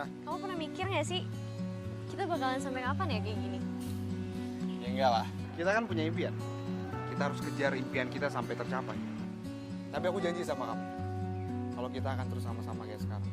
Kamu pernah mikir gak sih, kita bakalan sampai kapan ya kayak gini? Ya enggak lah, kita kan punya impian. Kita harus kejar impian kita sampai tercapai. Tapi aku janji sama kamu, kalau kita akan terus sama-sama kayak sekarang.